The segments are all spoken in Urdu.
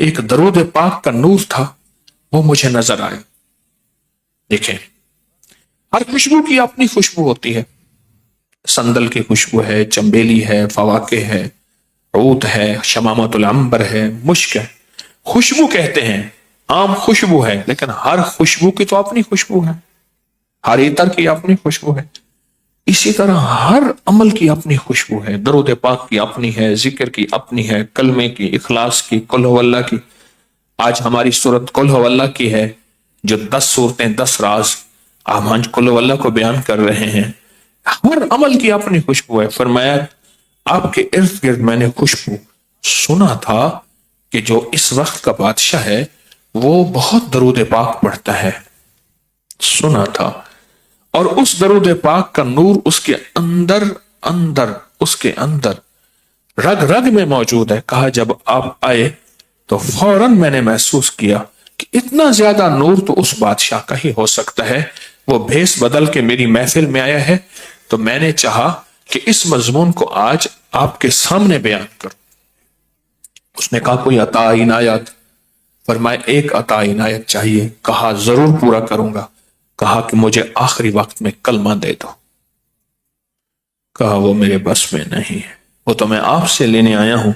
ایک درود پاک کا نور تھا وہ مجھے نظر آیا. دیکھیں ہر خوشبو کی اپنی خوشبو ہوتی ہے. سندل کی خوشبو ہے، چمبیلی ہے، فواکہ ہے، عود ہے، شمامت العنبر ہے، مشک ہے. خوشبو کہتے ہیں عام خوشبو ہے، لیکن ہر خوشبو کی تو اپنی خوشبو ہے، ہر عطر کی اپنی خوشبو ہے. اسی طرح ہر عمل کی اپنی خوشبو ہے. درود پاک کی اپنی ہے، ذکر کی اپنی ہے، کلمے کی، اخلاص کی، قل ہو اللہ کی. آج ہماری صورت قل ہو اللہ کی ہے، جو 10 صورتیں 10 راز ہم قل ہو اللہ کو بیان کر رہے ہیں. ہر عمل کی اپنی خوشبو ہے. فرمایا آپ کے ارد گرد میں نے خوشبو سنا تھا کہ جو اس وقت کا بادشاہ ہے وہ بہت درود پاک پڑھتا ہے. سنا تھا. اور اس درود پاک کا نور اس کے اندر رگ رگ میں موجود ہے. کہا جب آپ آئے تو فوراً میں نے محسوس کیا کہ اتنا زیادہ نور تو اس بادشاہ کا ہی ہو سکتا ہے. وہ بھیس بدل کے میری محفل میں آیا ہے تو میں نے چاہا کہ اس مضمون کو آج آپ کے سامنے بیان کروں. اس نے کہا کوئی عطا عنایت؟ فرمائے ایک عطا عنایت چاہیے. کہا ضرور پورا کروں گا. کہا کہ مجھے آخری وقت میں کلمہ دے دو. کہا وہ میرے بس میں نہیں ہے، وہ تو میں آپ سے لینے آیا ہوں.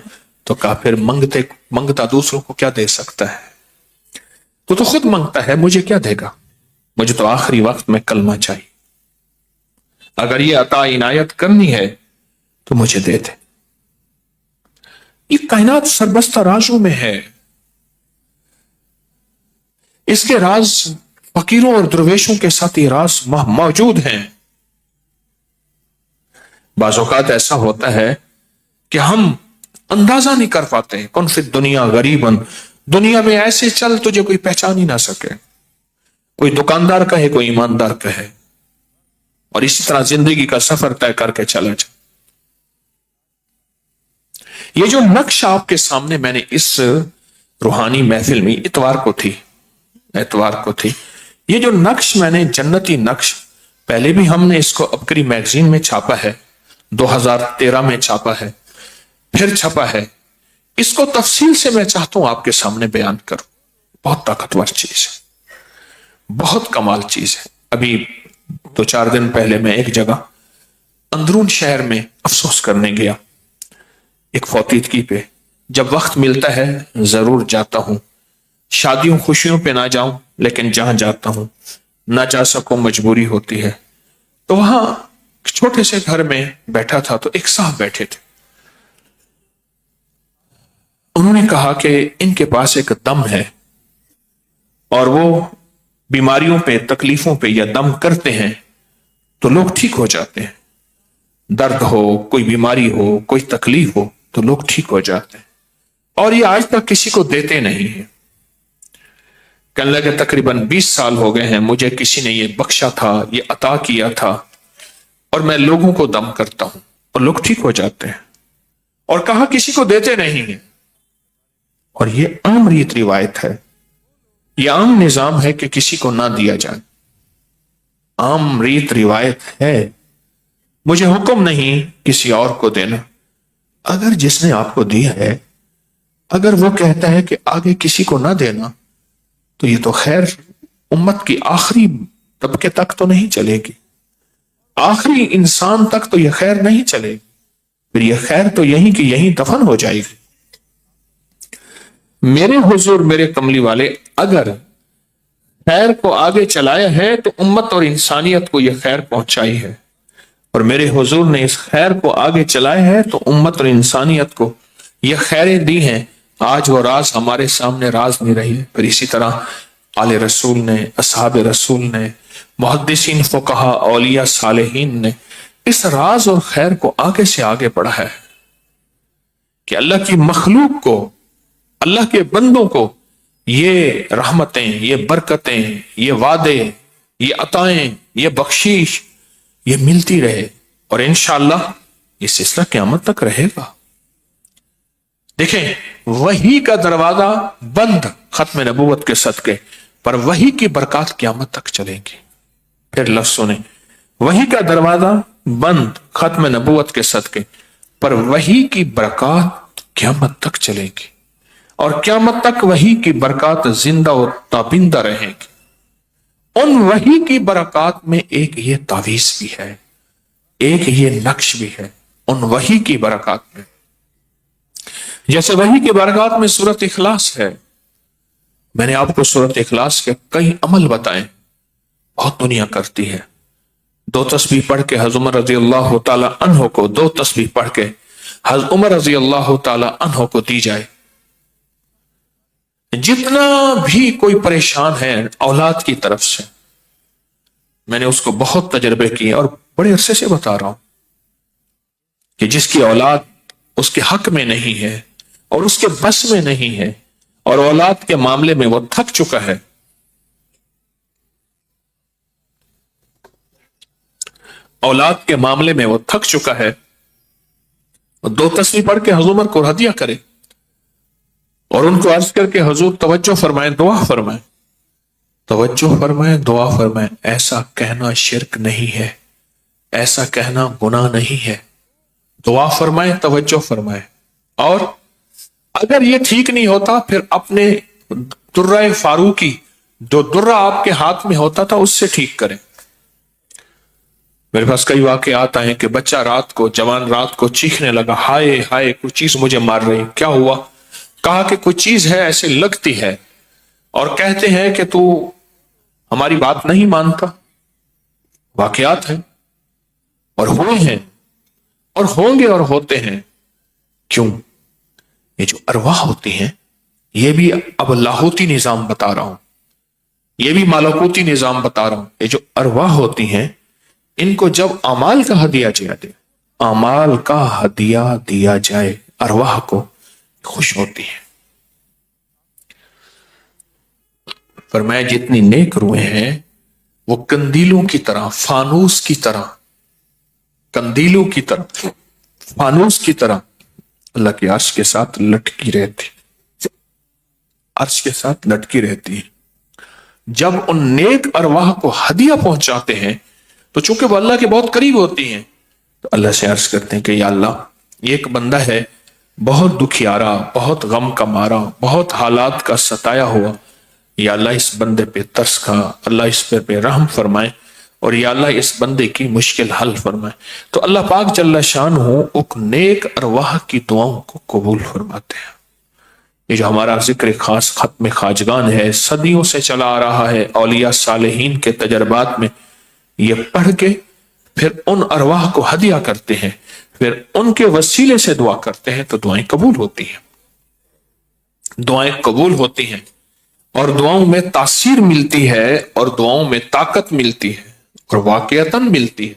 تو کہا پھر منگتا دوسروں کو کیا دے سکتا ہے؟ تو خود مانگتا ہے، مجھے کیا دے گا؟ مجھے تو آخری وقت میں کلمہ چاہیے. اگر یہ عطا عنایت کرنی ہے تو مجھے دے دے. یہ کائنات سربستہ رازوں میں ہے. اس کے راز فقیروں اور درویشوں کے ساتھ یہ راز موجود ہیں. بعض اوقات ایسا ہوتا ہے کہ ہم اندازہ نہیں کر پاتے. کن فی الدنیا غریباً، دنیا میں ایسے چل تجھے کوئی پہچان ہی نہ سکے. کوئی دکاندار کہے، کوئی ایماندار کہے، اور اسی طرح زندگی کا سفر طے کر کے چلا جائے. یہ جو نقش آپ کے سامنے میں نے اس روحانی محفل میں اتوار کو تھی یہ جو نقش میں نے جنتی نقش، پہلے بھی ہم نے اس کو ابکری میگزین میں چھاپا ہے، 2013 میں چھاپا ہے، پھر چھپا ہے. اس کو تفصیل سے میں چاہتا ہوں آپ کے سامنے بیان کروں. بہت طاقتور چیز ہے، بہت کمال چیز ہے. ابھی 2-4 دن پہلے میں ایک جگہ اندرون شہر میں افسوس کرنے گیا ایک فوتیدگی پہ. جب وقت ملتا ہے ضرور جاتا ہوں. شادیوں خوشیوں پہ نہ جاؤں، لیکن جہاں جاتا ہوں نہ جا سکوں، مجبوری ہوتی ہے. تو وہاں چھوٹے سے گھر میں بیٹھا تھا تو ایک صاحب بیٹھے تھے. انہوں نے کہا کہ ان کے پاس ایک دم ہے اور وہ بیماریوں پہ، تکلیفوں پہ یا دم کرتے ہیں تو لوگ ٹھیک ہو جاتے ہیں. درد ہو، کوئی بیماری ہو، کوئی تکلیف ہو تو لوگ ٹھیک ہو جاتے ہیں، اور یہ آج تک کسی کو دیتے نہیں ہیں. کہنے لگے تقریباً 20 سال ہو گئے ہیں مجھے کسی نے یہ بخشا تھا، یہ عطا کیا تھا، اور میں لوگوں کو دم کرتا ہوں اور لوگ ٹھیک ہو جاتے ہیں. اور کہا کسی کو دیتے نہیں ہیں. اور یہ عام ریت روایت ہے، یہ عام نظام ہے کہ کسی کو نہ دیا جائے. عام ریت روایت ہے. مجھے حکم نہیں کسی اور کو دینا. اگر جس نے آپ کو دیا ہے اگر وہ کہتا ہے کہ آگے کسی کو نہ دینا تو یہ تو خیر امت کی آخری طبقے تک تو نہیں چلے گی، آخری انسان تک تو یہ خیر نہیں چلے گی. پھر یہ خیر تو یہیں کی یہیں دفن ہو جائے گی. میرے حضور، میرے کملی والے، اگر خیر کو آگے چلایا ہے تو امت اور انسانیت کو یہ خیر پہنچائی ہے، اور میرے حضور نے اس خیر کو آگے چلایا ہے تو امت اور انسانیت کو یہ خیریں دی ہیں. آج وہ راز ہمارے سامنے راز نہیں رہی. پھر اسی طرح آل رسول نے، اصحاب رسول نے، محدثین، فقہا، اولیاء، صالحین نے اس راز اور خیر کو آگے سے آگے بڑھا ہے کہ اللہ کی مخلوق کو، اللہ کے بندوں کو یہ رحمتیں، یہ برکتیں، یہ وعدے، یہ عطائیں، یہ بخشش یہ ملتی رہے. اور انشاءاللہ یہ سلسلہ قیامت تک رہے گا. دیکھیں وحی کا دروازہ بند ختم نبوت کے صدقے، پر وحی کی برکات قیامت تک چلیں گی. پھر لفظ سنیں، وحی کا دروازہ بند ختم نبوت کے صدقے، پر وحی کی برکات قیامت تک چلے گی. اور قیامت تک وحی کی برکات زندہ و تابندہ رہیں گی۔ ان وحی کی برکات میں ایک یہ تعویذ بھی ہے، ایک یہ نقش بھی ہے ان وحی کی برکات میں۔ جیسے وحی کی برکات میں سورۃ اخلاص ہے، میں نے آپ کو سورۃ اخلاص کے کئی عمل بتائے، بہت دنیا کرتی ہے۔ 2 تسبیح پڑھ کے حضرت عمر رضی اللہ تعالی عنہ کو، 2 تسبیح پڑھ کے حضرت عمر رضی اللہ تعالی عنہ کو دی جائے۔ جتنا بھی کوئی پریشان ہے اولاد کی طرف سے، میں نے اس کو بہت تجربے کیے اور بڑے عرصے سے بتا رہا ہوں کہ جس کی اولاد اس کے حق میں نہیں ہے اور اس کے بس میں نہیں ہے اور اولاد کے معاملے میں وہ تھک چکا ہے، اولاد کے معاملے میں وہ تھک چکا ہے، 2 تسبیح پڑھ کے حضور عمر کو ہدیہ کرے اور ان کو عرض کر کے حضور توجہ فرمائیں، دعا فرمائیں، توجہ فرمائیں، دعا فرمائیں، ایسا کہنا شرک نہیں ہے، ایسا کہنا گناہ نہیں ہے، دعا فرمائیں، توجہ فرمائیں۔ اور اگر یہ ٹھیک نہیں ہوتا پھر اپنے درہ فاروقی، جو درہ آپ کے ہاتھ میں ہوتا تھا، اس سے ٹھیک کریں۔ میرے پاس کئی واقعات آئے کہ بچہ رات کو، جوان رات کو چیخنے لگا، ہائے ہائے کوئی چیز مجھے مار رہی، کیا ہوا؟ کہا کہ کوئی چیز ہے ایسے لگتی ہے اور کہتے ہیں کہ تو ہماری بات نہیں مانتا۔ واقعات ہیں اور ہوئے ہیں اور ہوں گے اور ہوتے ہیں۔ کیوں؟ یہ جو ارواح ہوتی ہیں، یہ بھی اب لاہوتی نظام بتا رہا ہوں، یہ بھی ملکوتی نظام بتا رہا ہوں، یہ جو ارواح ہوتی ہیں ان کو جب اعمال کا ہدیہ دے، اعمال کا ہدیہ دیا جائے، ارواح کو خوش ہوتی ہے۔ فرمایا جتنی نیک روحیں ہیں وہ کندیلوں کی طرح، فانوس کی طرح، کندیلوں کی طرح، فانوس کی طرح اللہ کے عرش کے ساتھ لٹکی رہتی، عرش کے ساتھ لٹکی رہتی ہے۔ جب ان نیک ارواح کو ہدیہ پہنچاتے ہیں تو چونکہ وہ اللہ کے بہت قریب ہوتی ہیں تو اللہ سے عرض کرتے ہیں کہ یا اللہ، یہ ایک بندہ ہے بہت دکھیارا، بہت غم کا مارا، بہت حالات کا ستایا ہوا، یا اللہ اس بندے پہ ترس کھا، اللہ اس پہ رحم فرمائے، اور یا اللہ اس بندے کی مشکل حل فرمائے۔ تو اللہ پاک جل شان ہو ایک نیک ارواح کی دعاؤں کو قبول فرماتے ہیں۔ یہ جو ہمارا ذکر خاص ختم خواجگان ہے، صدیوں سے چلا آ رہا ہے، اولیاء صالحین کے تجربات میں یہ پڑھ کے پھر ان ارواح کو ہدیہ کرتے ہیں، پھر ان کے وسیلے سے دعا کرتے ہیں تو دعائیں قبول ہوتی ہیں، دعائیں قبول ہوتی ہیں اور دعاؤں میں تاثیر ملتی ہے اور دعاؤں میں طاقت ملتی ہے اور واقعتاً ملتی ہے،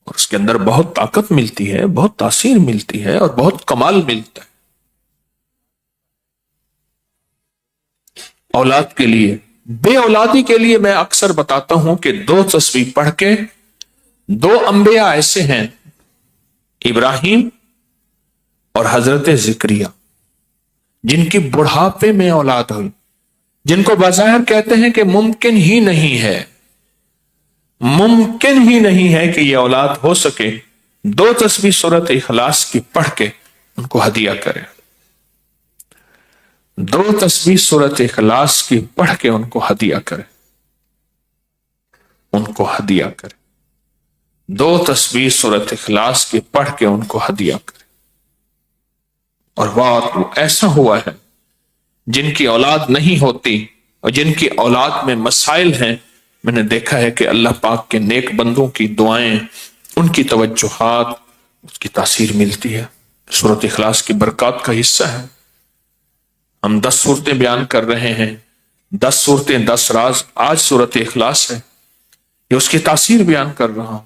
اور اس کے اندر بہت طاقت ملتی ہے، بہت تاثیر ملتی ہے اور بہت کمال ملتا ہے۔ اولاد کے لیے، بے اولادی کے لیے میں اکثر بتاتا ہوں کہ 2 تسبیح پڑھ کے، 2 انبیاء ایسے ہیں، ابراہیم اور حضرت زکریا، جن کی بڑھاپے میں اولاد ہوئی، جن کو بظاہر کہتے ہیں کہ ممکن ہی نہیں ہے، ممکن ہی نہیں ہے کہ یہ اولاد ہو سکے، 2 تسبیح سورۃ اخلاص کی پڑھ کے ان کو ہدیہ کرے، 2 تسبیح سورۃ اخلاص کی پڑھ کے ان کو ہدیہ کرے، ان کو ہدیہ کرے، 2 تسبیح سورۃ اخلاص کی پڑھ کے ان کو ہدیہ کرے۔ اور بات ایسا ہوا ہے جن کی اولاد نہیں ہوتی اور جن کی اولاد میں مسائل ہیں، میں نے دیکھا ہے کہ اللہ پاک کے نیک بندوں کی دعائیں، ان کی توجہات، اس کی تاثیر ملتی ہے، سورۃ اخلاص کی برکات کا حصہ ہے۔ ہم 10 صورتیں بیان کر رہے ہیں، 10 صورتیں 10 راز، آج سورۃ اخلاص ہے، یہ اس کی تاثیر بیان کر رہا ہوں۔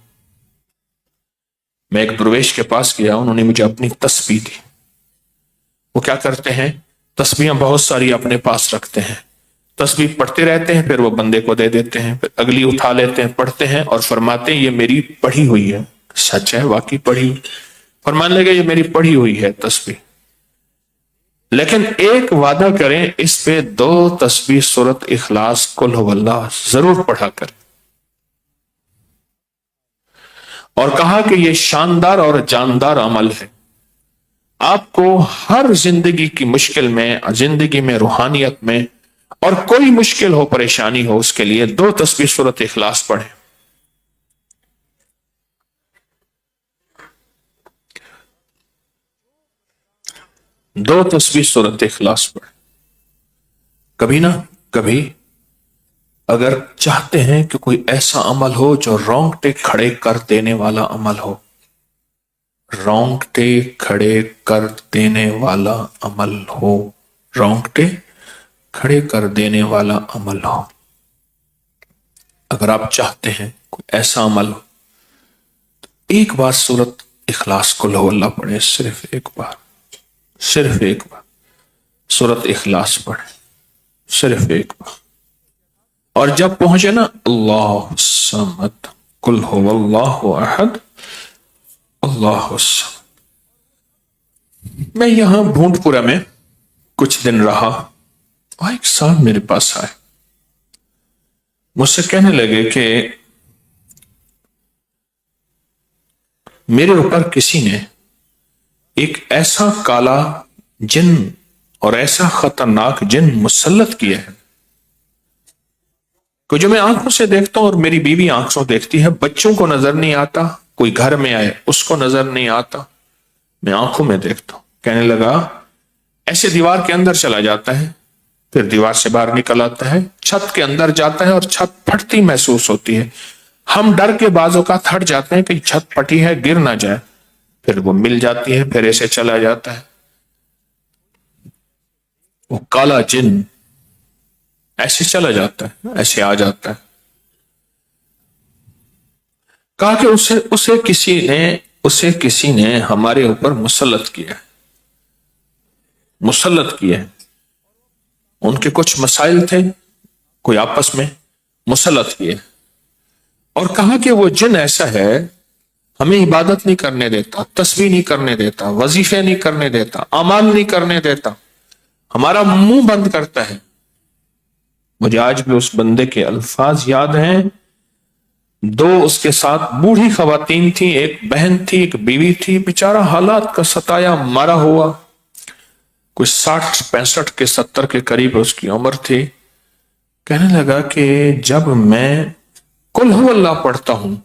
میں ایک درویش کے پاس گیا، انہوں نے مجھے اپنی تسبیح دی۔ وہ کیا کرتے ہیں، تسبیحاں بہت ساری اپنے پاس رکھتے ہیں، تسبیح پڑھتے رہتے ہیں، پھر وہ بندے کو دے دیتے ہیں، پھر اگلی اٹھا لیتے ہیں، پڑھتے ہیں اور فرماتے ہیں یہ میری پڑھی ہوئی ہے۔ سچ ہے، واقعی پڑھی ہوئی، فرمانے لگے یہ میری پڑھی ہوئی ہے تسبیح، لیکن ایک وعدہ کریں، اس پہ 2 تسبیح سورۃ اخلاص قل هو اللہ ضرور پڑھا کریں۔ اور کہا کہ یہ شاندار اور جاندار عمل ہے، آپ کو ہر زندگی کی مشکل میں، زندگی میں، روحانیت میں، اور کوئی مشکل ہو، پریشانی ہو، اس کے لیے 2 تسبیح سورۃ اخلاص پڑھیں. 2 تسبیح سورۃ اخلاص پڑھیں. کبھی نہ کبھی اگر چاہتے ہیں کہ کوئی ایسا عمل ہو جو رونگٹے کھڑے کر دینے والا عمل ہو، رونگٹے کھڑے کر دینے والا عمل ہو، رونگٹے کھڑے کر دینے والا عمل ہو، اگر آپ چاہتے ہیں کوئی ایسا عمل ہو، ایک بار سورۃ اخلاص قل ہو اللہ پڑھیں. صرف ایک بار، صرف ایک بار سورۃ اخلاص پڑھیں، صرف ایک بار. اور جب پہنچے نا اللہ الصمد قل هو اللہ احد اللہ الصمد. میں یہاں بھونٹ پورا میں کچھ دن رہا اور ایک صاحب میرے پاس آئے، مجھ سے کہنے لگے کہ میرے اوپر کسی نے ایک ایسا کالا جن اور ایسا خطرناک جن مسلط کیا ہے کہ جو میں آنکھوں سے دیکھتا ہوں اور میری بیوی آنکھوں دیکھتی ہے، بچوں کو نظر نہیں آتا، کوئی گھر میں آئے اس کو نظر نہیں آتا، میں آنکھوں میں دیکھتا ہوں. کہنے لگا ایسے دیوار کے اندر چلا جاتا ہے، پھر دیوار سے باہر نکل آتا ہے، چھت کے اندر جاتا ہے اور چھت پھٹتی محسوس ہوتی ہے. ہم ڈر کے بعض اوقات ہٹ جاتے ہیں کہ چھت پھٹی ہے گر نہ جائے، پھر وہ مل جاتی ہے، پھر ایسے چلا جاتا ہے. وہ کالا جن ایسے چلا جاتا ہے، ایسے آ جاتا ہے. کہا کہ اسے کسی نے ہمارے اوپر مسلط کیا ہے، مسلط کیا ہے. ان کے کچھ مسائل تھے، کوئی آپس میں مسلط کیے، اور کہا کہ وہ جن ایسا ہے ہمیں عبادت نہیں کرنے دیتا، تسبیح نہیں کرنے دیتا، وظیفے نہیں کرنے دیتا، اعمال نہیں کرنے دیتا، ہمارا منہ بند کرتا ہے. مجھے آج بھی اس بندے کے الفاظ یاد ہیں. 2 اس کے ساتھ بوڑھی خواتین تھی، ایک بہن تھی، ایک بیوی تھی، بیچارہ حالات کا ستایا مارا ہوا، کوئی 60 65 کے 70 کے قریب اس کی عمر تھی. کہنے لگا کہ جب میں قل ہو اللہ پڑھتا ہوں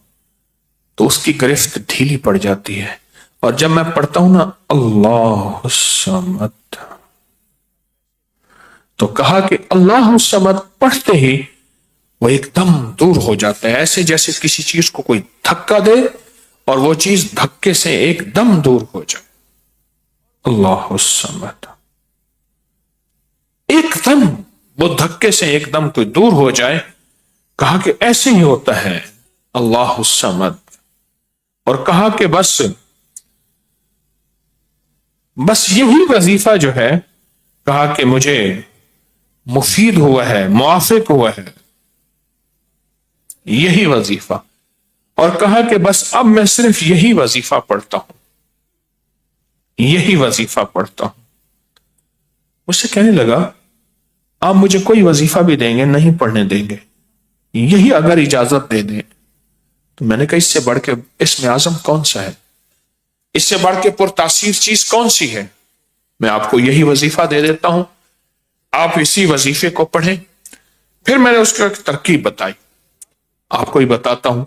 تو اس کی گرفت ڈھیلی پڑ جاتی ہے، اور جب میں پڑھتا ہوں نا اللہ الصمد، تو کہا کہ اللہ الصمد پڑھتے ہی وہ ایک دم دور ہو جاتا ہے، ایسے جیسے کسی چیز کو کوئی دھکا دے اور وہ چیز دھکے سے ایک دم دور ہو جائے. اللہ الصمد، ایک دم وہ دھکے سے ایک دم کوئی دور ہو جائے. کہا کہ ایسے ہی ہوتا ہے اللہ الصمد. اور کہا کہ بس یہی وظیفہ جو ہے، کہا کہ مجھے مفید ہوا ہے، موافق ہوا ہے یہی وظیفہ. اور کہا کہ بس اب میں صرف یہی وظیفہ پڑھتا ہوں، یہی وظیفہ پڑھتا ہوں. مجھ سے کہنے لگا آپ مجھے کوئی وظیفہ بھی دیں گے نہیں پڑھنے دیں گے، یہی اگر اجازت دے دیں. تو میں نے کہا اس سے بڑھ کے اسم اعظم کون سا ہے، اس سے بڑھ کے پرتاثیر چیز کون سی ہے؟ میں آپ کو یہی وظیفہ دے دیتا ہوں، آپ اسی وظیفے کو پڑھیں. پھر میں نے اس کو ایک ترکیب بتائی، آپ کو ہی بتاتا ہوں،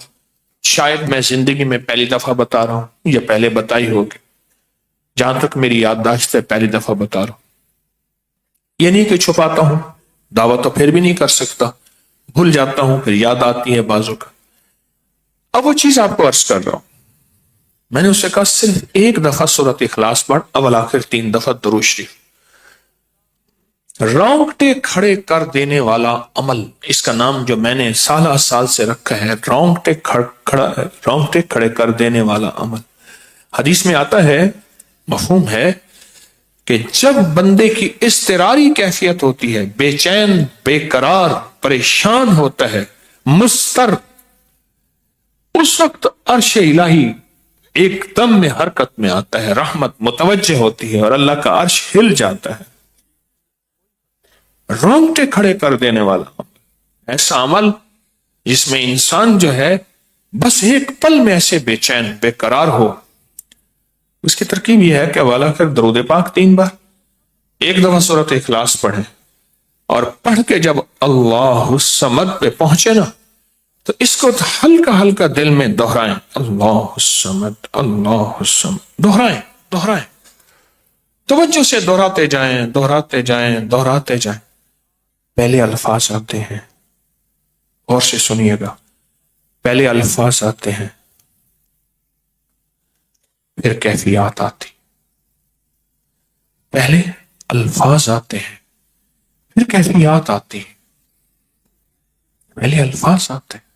شاید میں زندگی میں پہلی دفعہ بتا رہا ہوں یا پہلے بتائی ہوگی، جہاں تک میری یادداشت ہے پہلی دفعہ بتا رہا ہوں. یہ نہیں کہ چھپاتا ہوں، دعویٰ تو پھر بھی نہیں کر سکتا، بھول جاتا ہوں پھر یاد آتی ہے بازو کا. اب وہ چیز آپ کو عرض کر رہا ہوں. میں نے اسے کہا صرف ایک دفعہ سورۃ اخلاص پڑھ، اول آخر 3 دفعہ درود شریف. رونگٹے کھڑے کر دینے والا عمل، اس کا نام جو میں نے سال سے رکھا ہے، رونگٹے کھڑے کر دینے والا عمل. حدیث میں آتا ہے، مفہوم ہے کہ جب بندے کی اضطراری کیفیت ہوتی ہے، بے چین، بے قرار، پریشان ہوتا ہے، مضطر، اس وقت عرش الہی ایک دم میں حرکت میں آتا ہے، رحمت متوجہ ہوتی ہے اور اللہ کا عرش ہل جاتا ہے. رونگٹے کھڑے کر دینے والا عمل، ایسا عمل جس میں انسان جو ہے بس ایک پل میں ایسے بے چین، بے قرار ہو اس کی ترکیب یہ ہے کہ والا کر درود پاک 3 بار، ایک دفعہ سورۃ اخلاص پڑھیں، اور پڑھ کے جب اللہ الصمد پہ پہنچے نا تو اس کو ہلکا ہلکا دل میں دہرائیں، اللہ الصمد اللہ الصمد، دہرائیں توجہ سے دہراتے جائیں دہراتے جائیں دہراتے جائیں۔ پہلے الفاظ آتے ہیں، غور سے سنیے گا، پہلے الفاظ آتے ہیں، پھر کیفیات آتی، پہلے الفاظ آتے ہیں پھر کیفیات آتی ہے، پہلے الفاظ آتے ہیں۔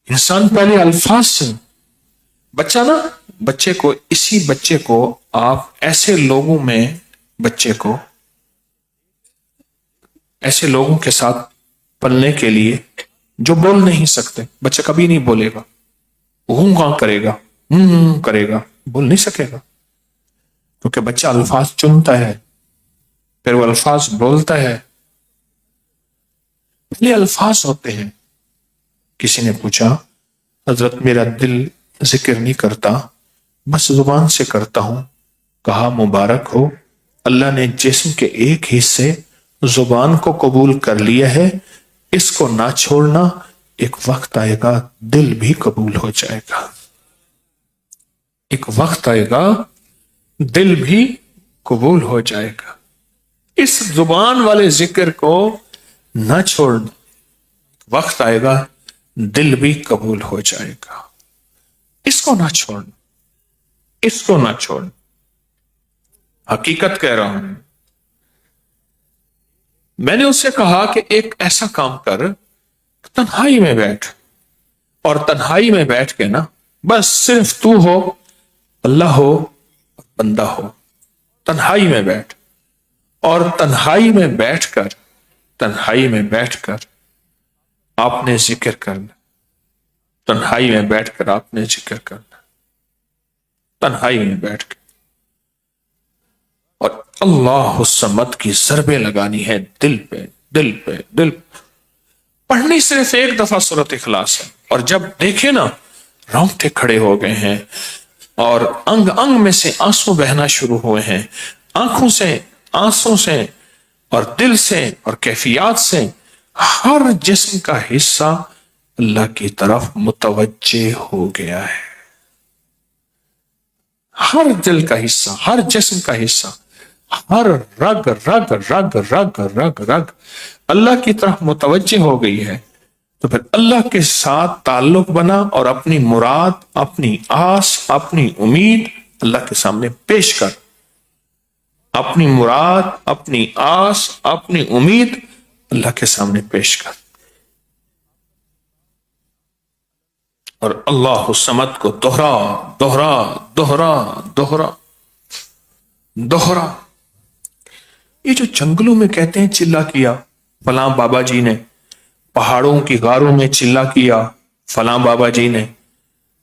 انسان پہلے الفاظ سے، بچے کو آپ ایسے لوگوں میں، ایسے لوگوں کے ساتھ پلنے کے لیے جو بول نہیں سکتے، بچہ کبھی نہیں بولے گا، ہوں کرے گا، کرے گا، بول نہیں سکے گا، کیونکہ بچہ الفاظ چنتا ہے پھر وہ الفاظ بولتا ہے۔ پہلے الفاظ ہوتے ہیں۔ کسی نے پوچھا حضرت میرا دل ذکر نہیں کرتا، بس زبان سے کرتا ہوں۔ کہا مبارک ہو، اللہ نے جسم کے ایک حصے زبان کو قبول کر لیا ہے، اس کو نہ چھوڑنا، ایک وقت آئے گا دل بھی قبول ہو جائے گا، ایک وقت آئے گا دل بھی قبول ہو جائے گا۔ اس زبان والے ذکر کو نہ چھوڑنا، وقت آئے گا دل بھی قبول ہو جائے گا۔ اس کو نہ چھوڑنا، اس کو نہ چھوڑنا، حقیقت کہہ رہا ہوں۔ میں نے اس سے کہا کہ ایک ایسا کام کر، تنہائی میں بیٹھ، اور تنہائی میں بیٹھ کے نا بس صرف تو ہو، اللہ ہو، بندہ ہو، تنہائی میں بیٹھ، اور تنہائی میں بیٹھ کر آپ نے ذکر کرنا، تنہائی میں بیٹھ کر آپ نے ذکر کرنا، تنہائی میں بیٹھ کے، اور اللہ الصمد کی ضربیں لگانی ہے دل پہ، دل پہ، دل پہ۔ پڑھنی صرف ایک دفعہ سورۃ اخلاص ہے، اور جب دیکھے نا رونگٹے کھڑے ہو گئے ہیں اور انگ انگ میں سے آنسو بہنا شروع ہوئے ہیں، آنکھوں سے، آنسوں سے، اور دل سے، اور کیفیات سے، ہر جسم کا حصہ اللہ کی طرف متوجہ ہو گیا ہے، ہر دل کا حصہ، ہر جسم کا حصہ، ہر رگ رگ رگ رگ رگ رگ اللہ کی طرف متوجہ ہو گئی ہے۔ تو پھر اللہ کے ساتھ تعلق بنا، اور اپنی مراد، اپنی آس، اپنی امید اللہ کے سامنے پیش کر، اپنی مراد، اپنی آس، اپنی امید اللہ کے سامنے پیش کر، اور اللہ الصمد کو دوہرا دوہرا دوہرا دوہرا دوہرا۔ یہ جو جنگلوں میں کہتے ہیں چلا کیا فلاں بابا جی نے، پہاڑوں کی غاروں میں چلا کیا فلاں بابا جی نے،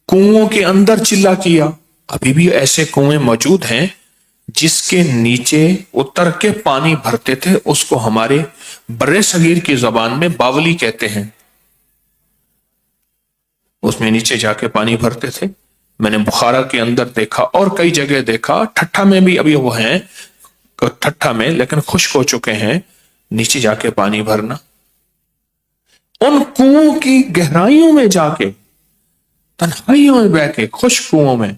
کنووں کے اندر چلا کیا، ابھی بھی ایسے کنویں موجود ہیں جس کے نیچے اتر کے پانی بھرتے تھے، اس کو ہمارے برے صغیر کی زبان میں باولی کہتے ہیں، اس میں نیچے جا کے پانی بھرتے تھے۔ میں نے بخارا کے اندر دیکھا اور کئی جگہ دیکھا، ٹھٹھا میں بھی ابھی وہ ہیں، ٹھٹھا میں لیکن خشک ہو چکے ہیں، نیچے جا کے پانی بھرنا، ان کنووں کی گہرائیوں میں جا کے، تنہائیوں میں بیٹھ کے، خشک کنووں میں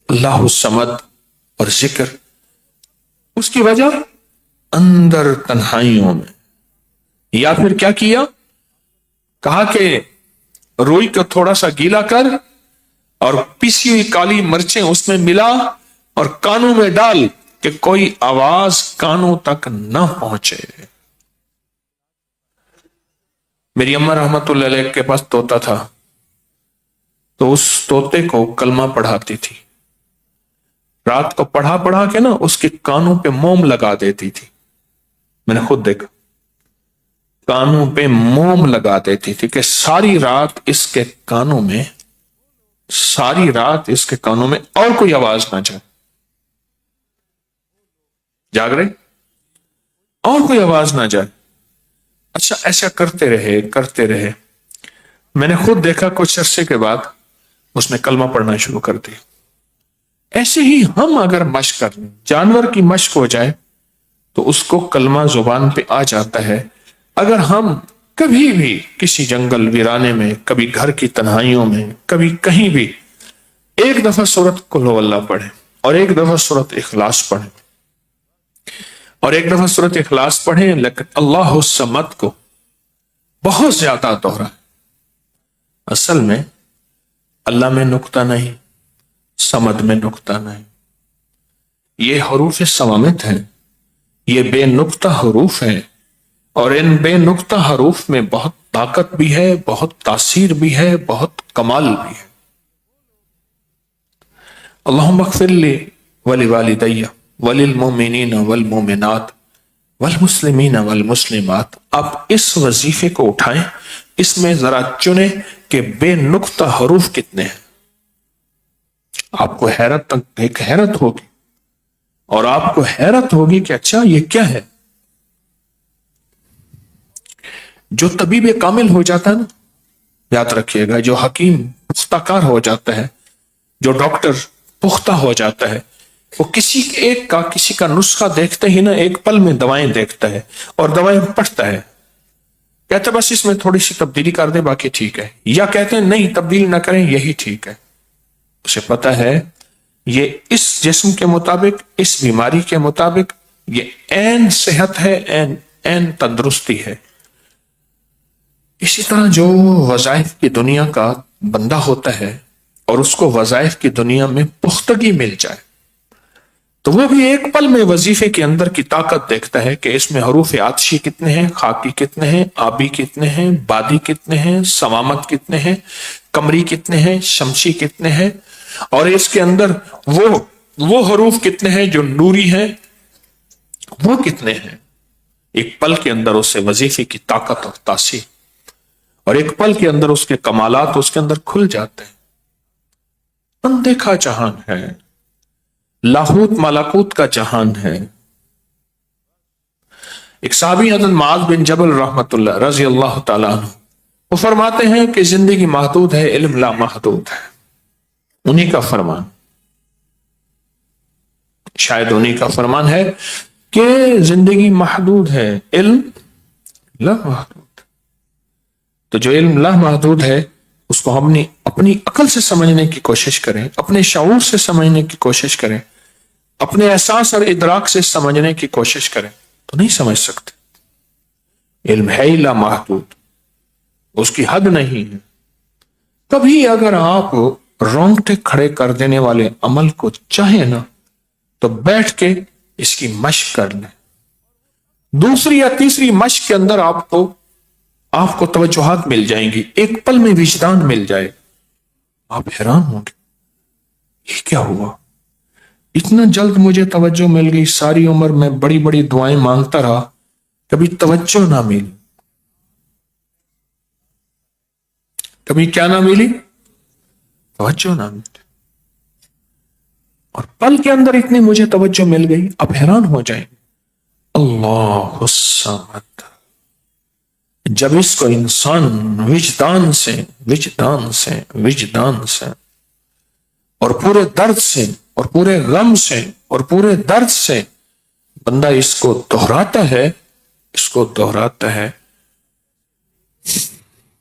اللہ الصمد اور ذکر۔ اس کی وجہ اندر تنہائیوں میں، یا پھر کیا کیا، کہا کہ روئی کو تھوڑا سا گیلا کر اور پیسی ہوئی کالی مرچیں اس میں ملا اور کانوں میں ڈال کہ کوئی آواز کانوں تک نہ پہنچے۔ میری اماں رحمت اللہ علیہ کے پاس طوطا تھا، تو اس طوطے کو کلمہ پڑھاتی تھی، رات کو پڑھا پڑھا کے نا اس کے کانوں پہ موم لگا دیتی تھی، میں نے خود دیکھا، کانوں پہ موم لگا دیتی تھی کہ ساری رات اس کے کانوں میں، ساری رات اس کے کانوں میں اور کوئی آواز نہ جائے، جاگ رہے، اور کوئی آواز نہ جائے۔ اچھا ایسا کرتے رہے کرتے رہے، میں نے خود دیکھا کچھ عرصے کے بعد اس نے کلمہ پڑھنا شروع کر دیا. ایسے ہی ہم اگر مشق کر لیں، جانور کی مشق ہو جائے تو اس کو کلمہ زبان پہ آ جاتا ہے. اگر ہم کبھی بھی کسی جنگل ویرانے میں، کبھی گھر کی تنہائیوں میں، کبھی کہیں بھی ایک دفعہ سورۃ قل ہو اللہ پڑھیں اور ایک دفعہ سورۃ اخلاص پڑھیں اور ایک دفعہ سورۃ اخلاص پڑھیں، لیکن اللہ الصمد کو بہت زیادہ دوہرائیں. اصل میں اللہ میں نقطہ نہیں، صمد میں نقطہ نہیں. یہ حروف صوامت ہیں، یہ بے نقطہ حروف ہیں، اور ان بے نقطہ حروف میں بہت طاقت بھی ہے، بہت تاثیر بھی ہے، بہت کمال بھی ہے. اللہم اغفر لی ولوالدی وللمؤمنین والمؤمنات والمسلمین والمسلمات. آپ اس وظیفے کو اٹھائیں، اس میں ذرا چنیں کہ بے نقطہ حروف کتنے ہیں. آپ کو حیرت ہوگی، اور آپ کو حیرت ہوگی کہ اچھا یہ کیا ہے. جو طبیب کامل ہو جاتا ہے نا، یاد رکھیے گا، جو حکیم پختہ کار ہو جاتا ہے، جو ڈاکٹر پختہ ہو جاتا ہے، وہ کسی کا نسخہ دیکھتے ہی نا ایک پل میں دوائیں دیکھتا ہے اور دوائیں پڑھتا ہے. کہتے بس اس میں تھوڑی سی تبدیلی کر دیں باقی ٹھیک ہے، یا کہتے ہیں نہیں تبدیل نہ کریں یہی ٹھیک ہے. اسے پتا ہے یہ اس جسم کے مطابق، اس بیماری کے مطابق یہ عین صحت ہے، عین تندرستی ہے. اسی طرح جو وظائف کی دنیا کا بندہ ہوتا ہے اور اس کو وظائف کی دنیا میں پختگی مل جائے تو وہ بھی ایک پل میں وظیفے کے اندر کی طاقت دیکھتا ہے کہ اس میں حروف آتشی کتنے ہیں، خاکی کتنے ہیں، آبی کتنے ہیں، بادی کتنے ہیں، سوامت کتنے ہیں، قمری کتنے ہیں، شمسی کتنے ہیں، اور اس کے اندر وہ حروف کتنے ہیں جو نوری ہیں، وہ کتنے ہیں. ایک پل کے اندر اسے وظیفے کی طاقت اور تاثیر، اور ایک پل کے اندر اس کے کمالات اس کے اندر کھل جاتے ہیں. اندیکھا جہان ہے، لاہوت ملکوت کا جہان ہے. ایک صحابی حضرت معاذ بن جبل رحمت اللہ رضی اللہ تعالیٰ عنہ، وہ فرماتے ہیں کہ زندگی محدود ہے، علم لا محدود ہے. انہی کا فرمان، شاید انہی کا فرمان ہے کہ زندگی محدود ہے، علم لا محدود. تو جو علم لا محدود ہے اس کو ہم اپنی عقل سے سمجھنے کی کوشش کریں، اپنے شعور سے سمجھنے کی کوشش کریں، اپنے احساس اور ادراک سے سمجھنے کی کوشش کریں تو نہیں سمجھ سکتے. علم ہے ہی لا محدود، اس کی حد نہیں ہے. کبھی اگر آپ رونگٹے کھڑے کر دینے والے عمل کو چاہیں نا تو بیٹھ کے اس کی مشق کر لیں. دوسری یا تیسری مشق کے اندر آپ کو توجہات مل جائیں گی، ایک پل میں وجدان مل جائے. آپ حیران ہوں گے یہ کیا ہوا، اتنا جلد مجھے توجہ مل گئی. ساری عمر میں بڑی بڑی دعائیں مانگتا رہا، کبھی توجہ نہ ملی. کبھی کیا نہ ملی؟ توجہ نہ ملی. اور پل کے اندر اتنی مجھے توجہ مل گئی، آپ حیران ہو جائیں گے. اللہ الصمد. جب اس کو انسان وجدان سے اور پورے درد سے اور پورے غم سے اور پورے درد سے بندہ اس کو دہراتا ہے،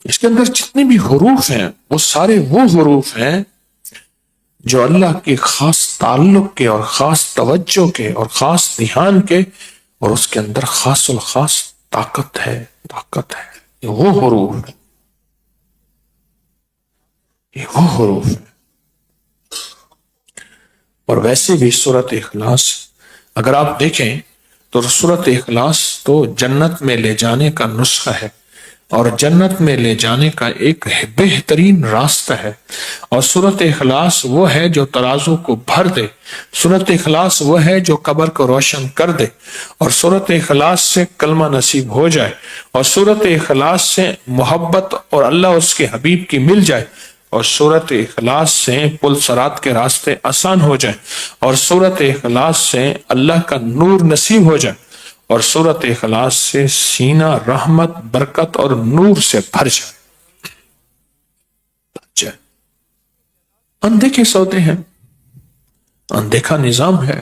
اس کے اندر جتنے بھی حروف ہیں وہ سارے وہ حروف ہیں جو اللہ کے خاص تعلق کے اور خاص توجہ کے اور خاص دھیان کے، اور اس کے اندر خاص الخاص طاقت ہے. یہ وہ حروف ہے، اور ویسے بھی سورۃ اخلاص اگر آپ دیکھیں تو سورۃ اخلاص تو جنت میں لے جانے کا نسخہ ہے، اور جنت میں لے جانے کا ایک بہترین راستہ ہے. اور سورۃ اخلاص وہ ہے جو ترازو کو بھر دے، سورۃ اخلاص وہ ہے جو قبر کو روشن کر دے، اور سورۃ اخلاص سے کلمہ نصیب ہو جائے، اور سورۃ اخلاص سے محبت اور اللہ اس کے حبیب کی مل جائے، اور سورۃ اخلاص سے پل صراط کے راستے آسان ہو جائیں، اور سورۃ اخلاص سے اللہ کا نور نصیب ہو جائے، اور سورۃ اخلاص سے سینہ رحمت، برکت اور نور سے بھر جائے. اندیکھے سودے ہیں، اندیکھا نظام ہے،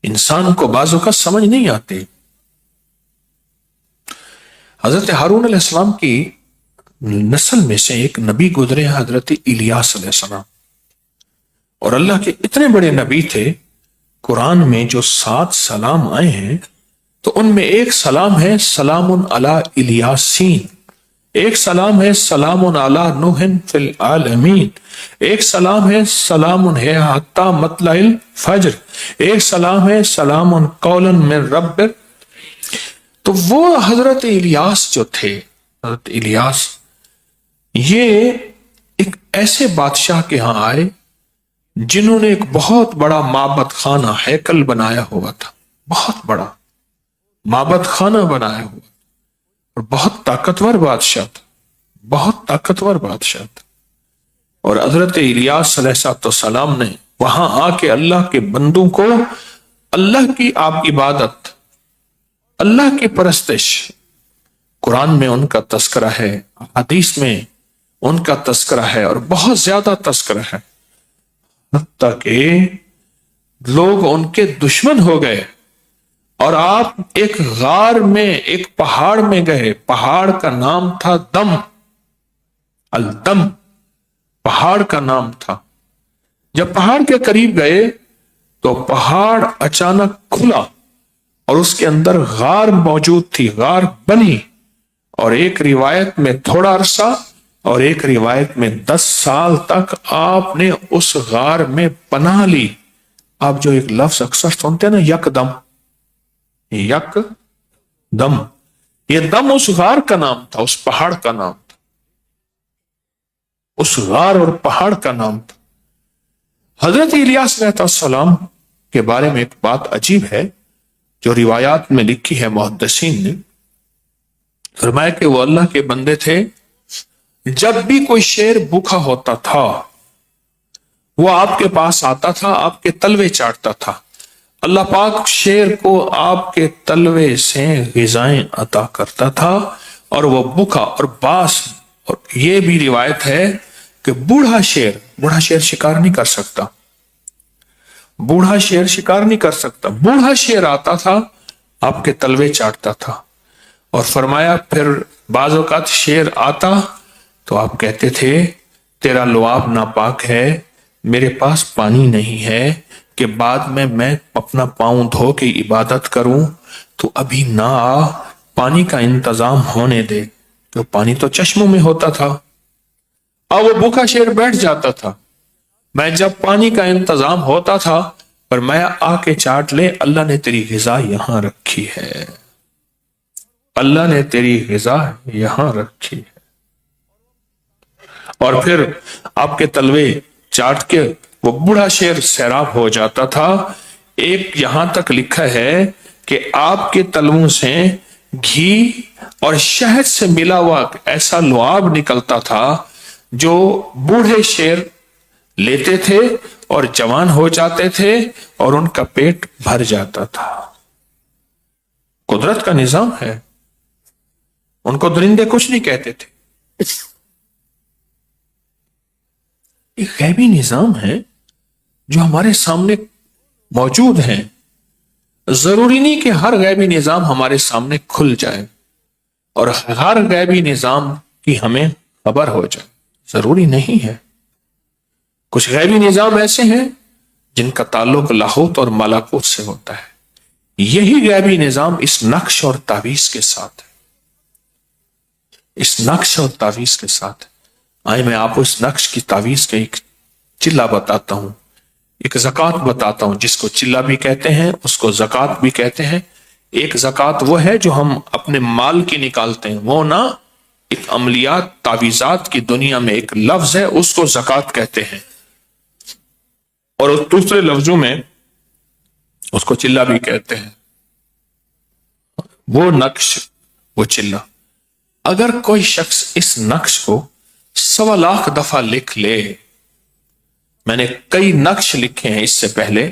انسان کو بعضوں کا سمجھ نہیں آتے۔ حضرت ہارون علیہ السلام کی نسل میں سے ایک نبی گزرے ہیں، حضرت الیاس علیہ السلام، اور اللہ کے اتنے بڑے نبی تھے۔ قرآن میں جو 7 سلام آئے ہیں تو ان میں ایک سلام ہے سلام علی الیاسین، ایک سلام ہے سلام علی نوح فی العالمین، ایک سلام ہے سلام ہے حتی مطلع الفجر، ایک سلام ہے سلام قولا من رب۔ تو وہ حضرت الیاس جو تھے، حضرت الیاس یہ ایک ایسے بادشاہ کے ہاں آئے جنہوں نے ایک بہت بڑا معبد خانہ ہیکل بنایا ہوا تھا، بہت بڑا معبد خانہ بنایا ہوا، اور بہت طاقتور بادشاہ تھا، بہت طاقتور بادشاہ تھا۔ اور حضرت الیاس علیہ السلام نے وہاں آ کے اللہ کے بندوں کو اللہ کی آپ عبادت، اللہ کی پرستش، قرآن میں ان کا تذکرہ ہے، حدیث میں ان کا تذکرہ ہے، اور بہت زیادہ تذکرہ ہے، حتیٰ کہ لوگ ان کے دشمن ہو گئے۔ اور آپ ایک غار میں، ایک پہاڑ میں گئے، پہاڑ کا نام تھا دم، الدم پہاڑ کا نام تھا۔ جب پہاڑ کے قریب گئے تو پہاڑ اچانک کھلا اور اس کے اندر غار موجود تھی، غار بنی، اور ایک روایت میں تھوڑا عرصہ اور ایک روایت میں 10 سال تک آپ نے اس غار میں پناہ لی۔ آپ جو ایک لفظ اکثر سنتے ہیں نا، یک دم، یک دم، یہ دم اس غار کا نام تھا، اس پہاڑ کا نام تھا، اس غار اور پہاڑ کا نام تھا۔ حضرت الیاس علیہ السلام کے بارے میں ایک بات عجیب ہے جو روایات میں لکھی ہے محدثین نے، فرمایا کہ وہ اللہ کے بندے تھے، جب بھی کوئی شیر بھوکا ہوتا تھا وہ آپ کے پاس آتا تھا، آپ کے تلوے چاٹتا تھا، اللہ پاک شیر کو آپ کے تلوے سے غذائیں عطا کرتا تھا، اور وہ بھوکا اور باس۔ اور یہ بھی روایت ہے کہ بوڑھا شیر شکار نہیں کر سکتا، بوڑھا شیر شکار نہیں کر سکتا، بوڑھا شیر آتا تھا، آپ کے تلوے چاٹتا تھا۔ اور فرمایا پھر بعض اوقات شیر آتا تو آپ کہتے تھے تیرا لعاب ناپاک ہے، میرے پاس پانی نہیں ہے کہ بعد میں اپنا پاؤں دھو کے عبادت کروں، تو ابھی نہ آ، پانی کا انتظام ہونے دے۔ تو پانی تو چشموں میں ہوتا تھا، اور وہ بھوکا شیر بیٹھ جاتا تھا، میں جب پانی کا انتظام ہوتا تھا پر میں آ کے چاٹ لے، اللہ نے تیری غذا یہاں رکھی ہے، اللہ نے تیری غذا یہاں رکھی ہے۔ اور پھر آپ کے تلوے چاٹ کے وہ بوڑھا شیر سیراب ہو جاتا تھا۔ ایک یہاں تک لکھا ہے کہ آپ کے تلووں سے گھی اور شہد سے ملا ہوا ایسا لعاب نکلتا تھا جو بوڑھے شیر لیتے تھے اور جوان ہو جاتے تھے اور ان کا پیٹ بھر جاتا تھا۔ قدرت کا نظام ہے، ان کو درندے کچھ نہیں کہتے تھے۔ ایک غیبی نظام ہے جو ہمارے سامنے موجود ہے۔ ضروری نہیں کہ ہر غیبی نظام ہمارے سامنے کھل جائے اور ہر غیبی نظام کی ہمیں خبر ہو جائے، ضروری نہیں ہے۔ کچھ غیبی نظام ایسے ہیں جن کا تعلق لاہوت اور ملکوت سے ہوتا ہے، یہی غیبی نظام اس نقش اور تعویذ کے ساتھ ہے، اس نقش اور تعویذ کے ساتھ۔ آئے میں آپ کو اس نقش کی تعویذ کا ایک چلہ بتاتا ہوں، ایک زکوٰۃ بتاتا ہوں، جس کو چلہ بھی کہتے ہیں، اس کو زکوٰۃ بھی کہتے ہیں۔ ایک زکوٰۃ وہ ہے جو ہم اپنے مال کی نکالتے ہیں، وہ نہ ایک عملیات تعویذات کی دنیا میں ایک لفظ ہے، اس کو زکوٰۃ کہتے ہیں، اور دوسرے لفظوں میں اس کو چلہ بھی کہتے ہیں۔ وہ نقش، وہ چلہ، اگر کوئی شخص اس نقش کو 1.25 لاکھ دفعہ لکھ لے، میں نے کئی نقش لکھے ہیں اس سے پہلے،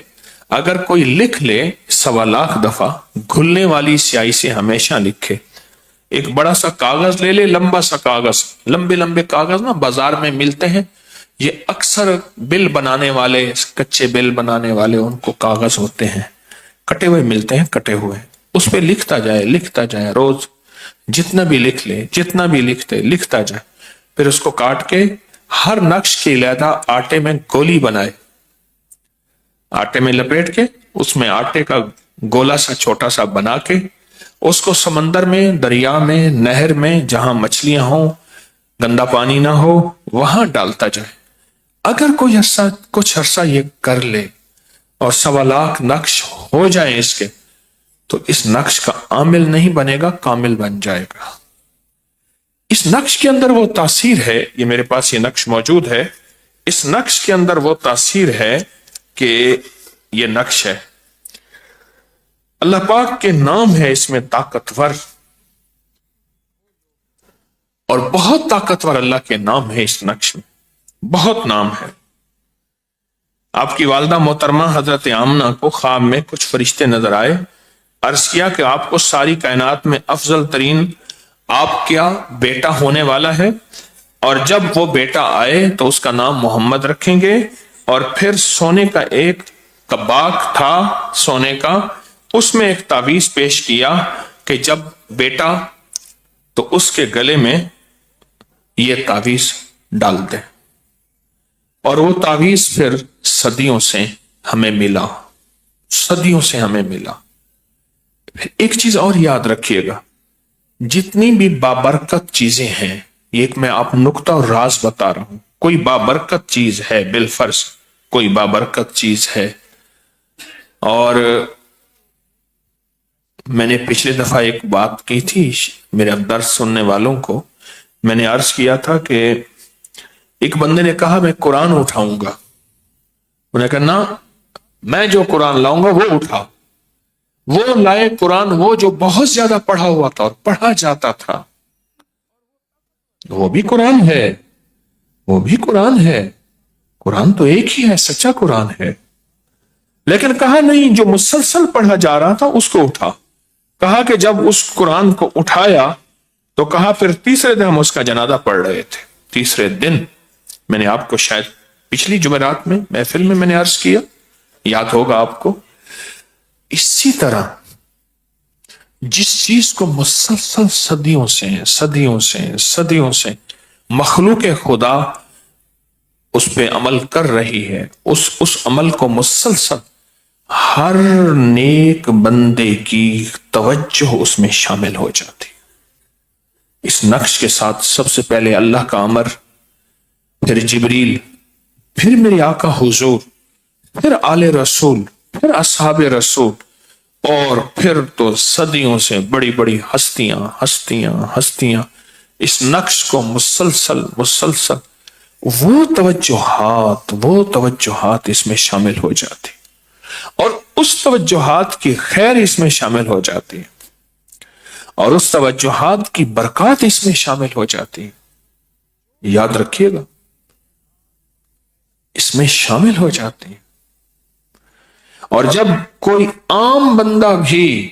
اگر کوئی لکھ لے 1.25 لاکھ دفعہ، گھلنے والی سیاہی سے ہمیشہ لکھے، ایک بڑا سا کاغذ لے لے، لمبا سا کاغذ، لمبے لمبے کاغذ نا بازار میں ملتے ہیں، یہ اکثر بل بنانے والے، کچے بل بنانے والے، ان کو کاغذ ہوتے ہیں کٹے ہوئے ملتے ہیں، کٹے ہوئے، اس پہ لکھتا جائے روز جتنا بھی لکھ لے، جتنا بھی لکھتا جائے، پھر اس کو کاٹ کے ہر نقش کی علیحدہ آٹے میں گولی بنائے، آٹے میں لپیٹ کے اس میں آٹے کا گولا سا چھوٹا سا بنا کے اس کو سمندر میں، دریا میں، نہر میں، جہاں مچھلیاں ہوں، گندا پانی نہ ہو، وہاں ڈالتا جائے۔ اگر کوئی کچھ عرصہ یہ کر لے اور 1.25 نقش ہو جائے اس کے، تو اس نقش کا عامل نہیں بنے گا، کامل بن جائے گا۔ اس نقش کے اندر وہ تاثیر ہے، یہ میرے پاس یہ نقش موجود ہے، اس نقش کے اندر وہ تاثیر ہے کہ یہ نقش ہے، اللہ پاک کے نام ہے اس میں طاقتور، اور بہت طاقتور اللہ کے نام ہے اس نقش میں، بہت نام ہے۔ آپ کی والدہ محترمہ حضرت آمنہ کو خواب میں کچھ فرشتے نظر آئے، عرض کیا کہ آپ کو ساری کائنات میں افضل ترین آپ کیا بیٹا ہونے والا ہے، اور جب وہ بیٹا آئے تو اس کا نام محمد رکھیں گے۔ اور پھر سونے کا ایک کباغ تھا، سونے کا، اس میں ایک تعویذ پیش کیا کہ جب بیٹا تو اس کے گلے میں یہ تعویذ ڈال دے، اور وہ تعویذ پھر صدیوں سے ہمیں ملا، صدیوں سے ہمیں ملا۔ ایک چیز اور یاد رکھیے گا، جتنی بھی بابرکت چیزیں ہیں، یہ ایک میں آپ نقطہ اور راز بتا رہا ہوں، کوئی بابرکت چیز ہے، بالفرض کوئی بابرکت چیز ہے، اور میں نے پچھلے دفعہ ایک بات کی تھی میرے درس سننے والوں کو، میں نے عرض کیا تھا کہ ایک بندے نے کہا میں قرآن اٹھاؤں گا، انہوں نے کہا نہ، میں جو قرآن لاؤں گا وہ اٹھا، وہ لائے قرآن، وہ جو بہت زیادہ پڑھا ہوا تھا اور پڑھا جاتا تھا، وہ بھی قرآن ہے، وہ بھی قرآن ہے، قرآن تو ایک ہی ہے، سچا قرآن ہے، لیکن کہا نہیں، جو مسلسل پڑھا جا رہا تھا اس کو اٹھا۔ کہا کہ جب اس قرآن کو اٹھایا تو کہا پھر تیسرے دن ہم اس کا جنازہ پڑھ رہے تھے، تیسرے دن، میں نے آپ کو شاید پچھلی جمعرات میں محفل میں نے عرض کیا، یاد ہوگا آپ کو۔ اسی طرح جس چیز کو مسلسل صدیوں سے مخلوق خدا اس پہ عمل کر رہی ہے، اس عمل کو مسلسل ہر نیک بندے کی توجہ اس میں شامل ہو جاتی۔ اس نقش کے ساتھ سب سے پہلے اللہ کا امر، پھر جبریل، پھر میرے آقا حضور، پھر آل رسول، پھر اصحاب رسول، اور پھر تو صدیوں سے بڑی بڑی ہستیاں اس نقش کو مسلسل وہ توجہات اس میں شامل ہو جاتی، اور اس توجہات کی خیر اس میں شامل ہو جاتی، اور اس توجہات کی برکات اس میں شامل ہو جاتی، یاد رکھیے گا، اس میں شامل ہو جاتی۔ اور جب کوئی عام بندہ بھی،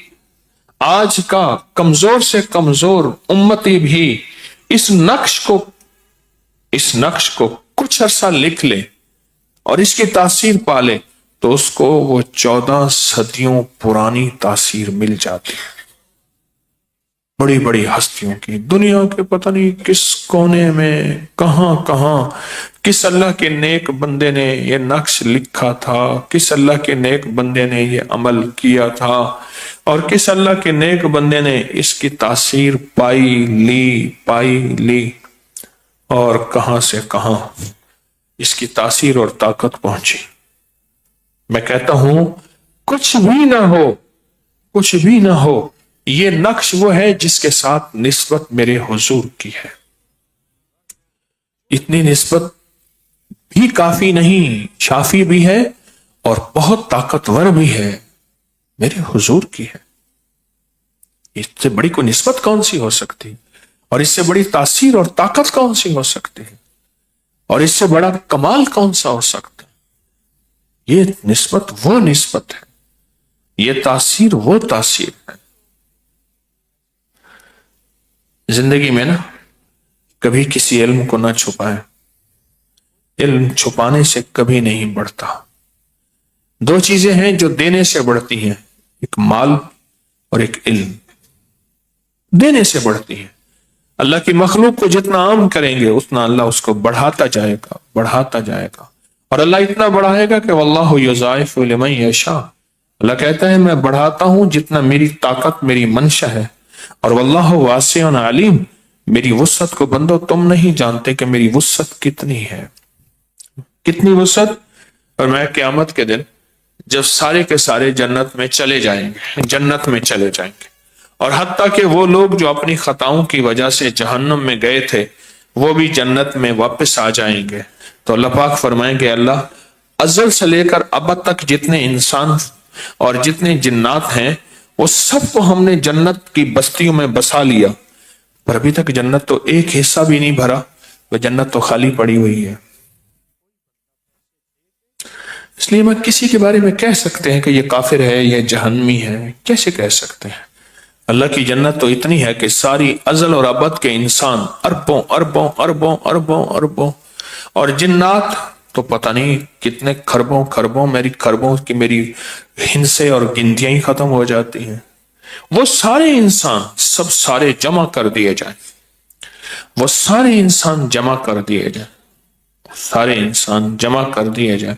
آج کا کمزور سے کمزور امتی بھی اس نقش کو کچھ عرصہ لکھ لے اور اس کی تاثیر پالے، تو اس کو وہ 14 صدیوں پرانی تاثیر مل جاتی ہے، بڑی بڑی ہستیوں کی، دنیا کے پتہ نہیں کس کونے میں، کہاں کس اللہ کے نیک بندے نے یہ نقش لکھا تھا، کس اللہ کے نیک بندے نے یہ عمل کیا تھا، اور کس اللہ کے نیک بندے نے اس کی تاثیر پائی لی، اور کہاں سے کہاں اس کی تاثیر اور طاقت پہنچی۔ میں کہتا ہوں کچھ بھی نہ ہو، یہ نقش وہ ہے جس کے ساتھ نسبت میرے حضور کی ہے، اتنی نسبت بھی کافی نہیں، شافی بھی ہے اور بہت طاقتور بھی ہے، میرے حضور کی ہے۔ اس سے بڑی کوئی نسبت کون سی ہو سکتی، اور اس سے بڑی تاثیر اور طاقت کون سی ہو سکتی ہے، اور اس سے بڑا کمال کون سا ہو سکتا ہے؟ یہ نسبت وہ نسبت ہے، یہ تاثیر وہ تاثیر ہے۔ زندگی میں نا کبھی کسی علم کو نہ چھپائیں، علم چھپانے سے کبھی نہیں بڑھتا. دو چیزیں ہیں جو دینے سے بڑھتی ہیں، ایک مال اور ایک علم. دینے سے بڑھتی ہے. اللہ کی مخلوق کو جتنا عام کریں گے اتنا اللہ اس کو بڑھاتا جائے گا، بڑھاتا جائے گا. اور اللہ اتنا بڑھائے گا کہ واللہ یضاعف لمن یشاء. اللہ کہتا ہے میں بڑھاتا ہوں جتنا میری طاقت، میری منشا ہے. اور واللہ واسع علیم، میری وسعت کو بندو تم نہیں جانتے کہ میری وسعت کتنی ہے، کتنی وسعت. اور میں قیامت کے دن جب سارے کے سارے جنت میں چلے جائیں گے، جنت میں چلے جائیں گے، اور حتیٰ کہ وہ لوگ جو اپنی خطاؤں کی وجہ سے جہنم میں گئے تھے وہ بھی جنت میں واپس آ جائیں گے، تو اللہ پاک فرمائیں گے اللہ ازل سے لے کر اب تک جتنے انسان اور جتنے جنات ہیں وہ سب کو ہم نے جنت کی بستیوں میں بسا لیا، پر ابھی تک جنت تو ایک حصہ بھی نہیں بھرا، وہ جنت تو خالی پڑی ہوئی ہے. اس لیے میں کسی کے بارے میں کہہ سکتے ہیں کہ یہ کافر ہے، یہ جہنمی ہے، کیسے کہہ سکتے ہیں؟ اللہ کی جنت تو اتنی ہے کہ ساری ازل اور ابد کے انسان اربوں اربوں اربوں اربوں اربوں، اور جنات تو پتہ نہیں کتنے کھربوں کھربوں، میری کھربوں کی میری ہندسے اور گنتیاں ہی ختم ہو جاتی ہیں. وہ سارے انسان سب سارے جمع کر دیے جائیں، وہ سارے انسان جمع کر دیے جائیں، سارے انسان جمع کر دیے جائیں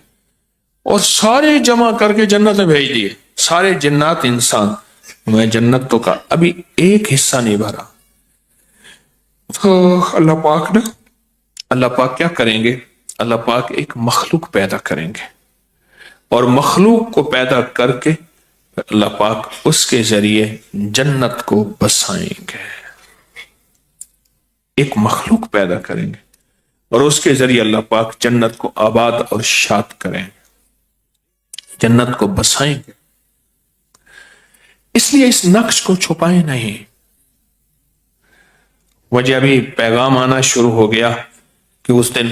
اور سارے جمع کر کے جنت میں بھیج دیے. سارے جنات انسان، میں جنت تو کا ابھی ایک حصہ نہیں بھرا. تو اللہ پاک کیا کریں گے؟ اللہ پاک ایک مخلوق پیدا کریں گے، اور مخلوق کو پیدا کر کے اللہ پاک اس کے ذریعے جنت کو بسائیں گے. ایک مخلوق پیدا کریں گے اور اس کے ذریعے اللہ پاک جنت کو آباد اور شاد کریں گے، جنت کو بسائیں گے. اس لیے اس نقش کو چھپائیں نہیں. وجہ ابھی پیغام آنا شروع ہو گیا کہ اس دن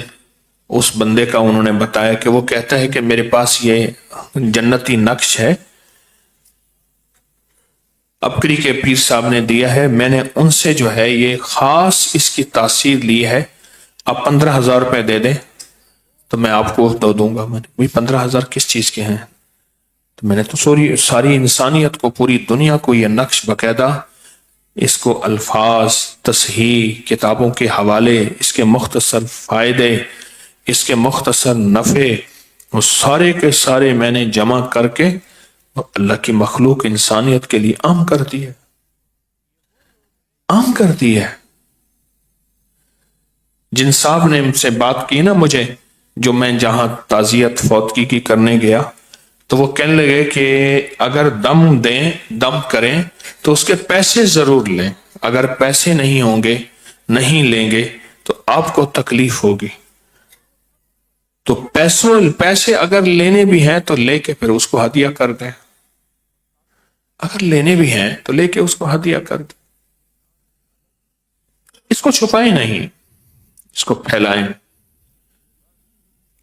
اس بندے کا انہوں نے بتایا کہ وہ کہتا ہے کہ میرے پاس یہ جنتی نقش ہے، اپکری کے پیر صاحب نے دیا ہے، میں نے ان سے جو ہے یہ خاص اس کی تاثیر لی ہے، آپ 15,000 روپے دے دیں تو میں آپ کو دوں گا. میں نے بھی 15,000 کس چیز کے ہیں؟ تو میں نے تو ساری انسانیت کو، پوری دنیا کو یہ نقش باقاعدہ اس کو الفاظ، تصحیح، کتابوں کے حوالے، اس کے مختصر فائدے، اس کے مختصر نفع، وہ سارے کے سارے میں نے جمع کر کے اللہ کی مخلوق انسانیت کے لیے عام کر دی ہے، عام کر دی ہے. جن صاحب نے مجھ سے بات کی نا مجھے، جو میں جہاں تعزیت فوتگی کی کرنے گیا، تو وہ کہنے لگے کہ اگر دم دیں، دم کریں تو اس کے پیسے ضرور لیں، اگر پیسے نہیں ہوں گے، نہیں لیں گے تو آپ کو تکلیف ہوگی. تو پیسے اگر لینے بھی ہیں تو لے کے پھر اس کو ہدیہ کر دیں، اگر لینے بھی ہیں تو لے کے اس کو ہدیہ کر دیں. اس کو چھپائیں نہیں، اس کو پھیلائیں.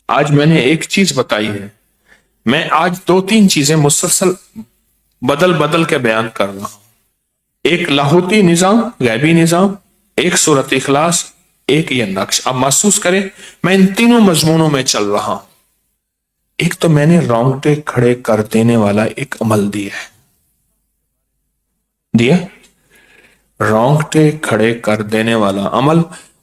آج میں نے ایک چیز بتائی ہے، میں آج 2-3 چیزیں مسلسل بدل کے بیان کر رہا ہوں. ایک لاہوتی نظام، غیبی نظام، ایک سورۃ اخلاص، ایک یہ نقش. اب محسوس کریں میں ان تینوں مضمونوں میں چل رہا ہوں. ایک تو میں نے رونگٹے کھڑے کر دینے والا ایک عمل دیا رونگٹے کھڑے کر دینے والا عمل،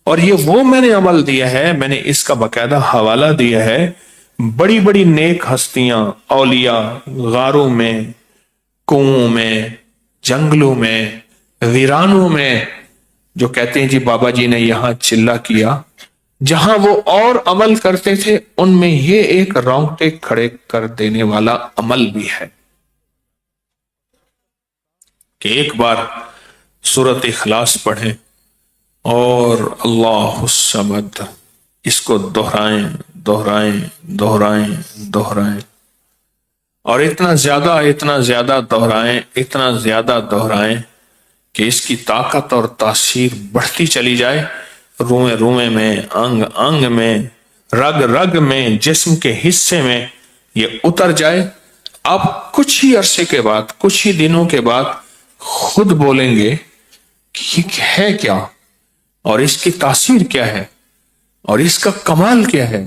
اور یہ وہ میں نے عمل دیا ہے، میں نے اس کا باقاعدہ حوالہ دیا ہے. بڑی بڑی نیک ہستیاں، اولیاء، غاروں میں، کنووں میں، جنگلوں میں، ویرانوں میں، جو کہتے ہیں جی بابا جی نے یہاں چلہ کیا، جہاں وہ اور عمل کرتے تھے ان میں یہ ایک رونگٹے کھڑے کر دینے والا عمل بھی ہے کہ ایک بار سورۃ اخلاص پڑھیں اور اللہ الصمد اس کو دہرائیں دہرائیں دہرائیں دہرائیں، اور اتنا زیادہ دہرائیں، اتنا زیادہ دہرائیں کہ اس کی طاقت اور تاثیر بڑھتی چلی جائے، روئے روئے میں، انگ انگ میں، رگ رگ میں، جسم کے حصے میں یہ اتر جائے. آپ کچھ ہی عرصے کے بعد، کچھ ہی دنوں کے بعد خود بولیں گے کہ یہ ہے کیا، اور اس کی تاثیر کیا ہے، اور اس کا کمال کیا ہے.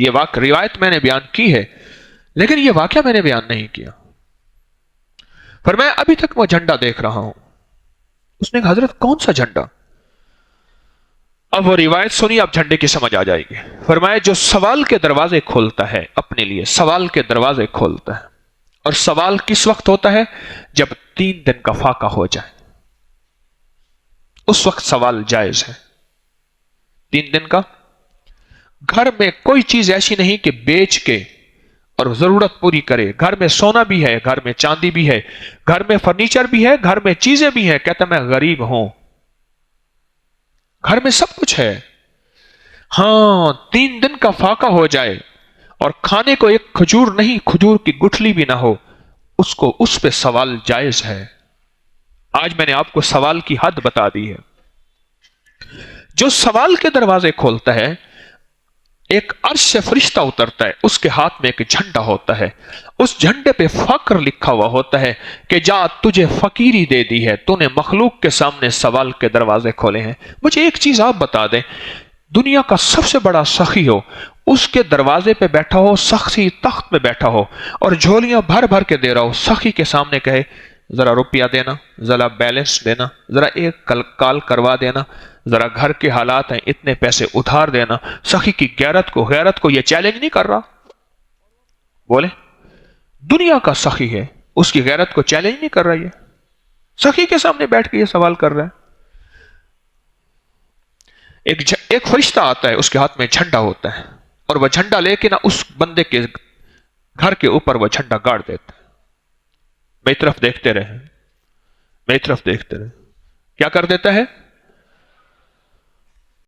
یہ روایت میں نے بیان کی ہے لیکن یہ واقعہ میں نے بیان نہیں کیا. فرمایا ابھی تک وہ جھنڈا دیکھ رہا ہوں. اس نے کہا حضرت کون سا جھنڈا؟ اب وہ روایت سنی، اب جھنڈے کی سمجھ آ جائے گی. فرمایا جو سوال کے دروازے کھولتا ہے، اپنے لیے سوال کے دروازے کھولتا ہے. اور سوال کس وقت ہوتا ہے؟ جب 3 دن کا فاقہ ہو جائے، اس وقت سوال جائز ہے. 3 دن کا. گھر میں کوئی چیز ایسی نہیں کہ بیچ کے اور ضرورت پوری کرے. گھر میں سونا بھی ہے، گھر میں چاندی بھی ہے، گھر میں فرنیچر بھی ہے، گھر میں چیزیں بھی ہیں. کہتا میں غریب ہوں، گھر میں سب کچھ ہے. ہاں 3 دن کا فاقہ ہو جائے اور کھانے کو ایک کھجور نہیں، کھجور کی گٹھلی بھی نہ ہو، اس پہ سوال جائز ہے. آج میں نے آپ کو سوال کی حد بتا دی ہے. جو سوال کے دروازے کھولتا ہے، ایک عرش سے فرشتہ اترتا ہے، اس کے ہاتھ میں ایک جھنڈا ہوتا ہے، اس جھنڈے پہ فقر لکھا ہوا ہوتا ہے کہ جا تجھے فقیری دے دی ہے، تو نے مخلوق کے سامنے سوال کے دروازے کھولے ہیں. مجھے ایک چیز آپ بتا دیں، دنیا کا سب سے بڑا سخی ہو، اس کے دروازے پہ بیٹھا ہو، سخی تخت پہ بیٹھا ہو اور جھولیاں بھر بھر کے دے رہا ہو، سخی کے سامنے کہے ذرا روپیہ دینا، ذرا بیلنس دینا، ذرا ایک کال کروا دینا، ذرا گھر کے حالات ہیں اتنے پیسے ادھار دینا. سخی کی غیرت کو یہ چیلنج نہیں کر رہا؟ بولے دنیا کا سخی ہے، اس کی غیرت کو چیلنج نہیں کر رہا. یہ سخی کے سامنے بیٹھ کے یہ سوال کر رہا ہے. ایک فرشتہ آتا ہے، اس کے ہاتھ میں جھنڈا ہوتا ہے اور وہ جھنڈا لے کے نا اس بندے کے گھر کے اوپر وہ جھنڈا گاڑ دیتا ہے. میری طرف دیکھتے رہے، میری طرف دیکھتے رہے. کیا کر دیتا ہے؟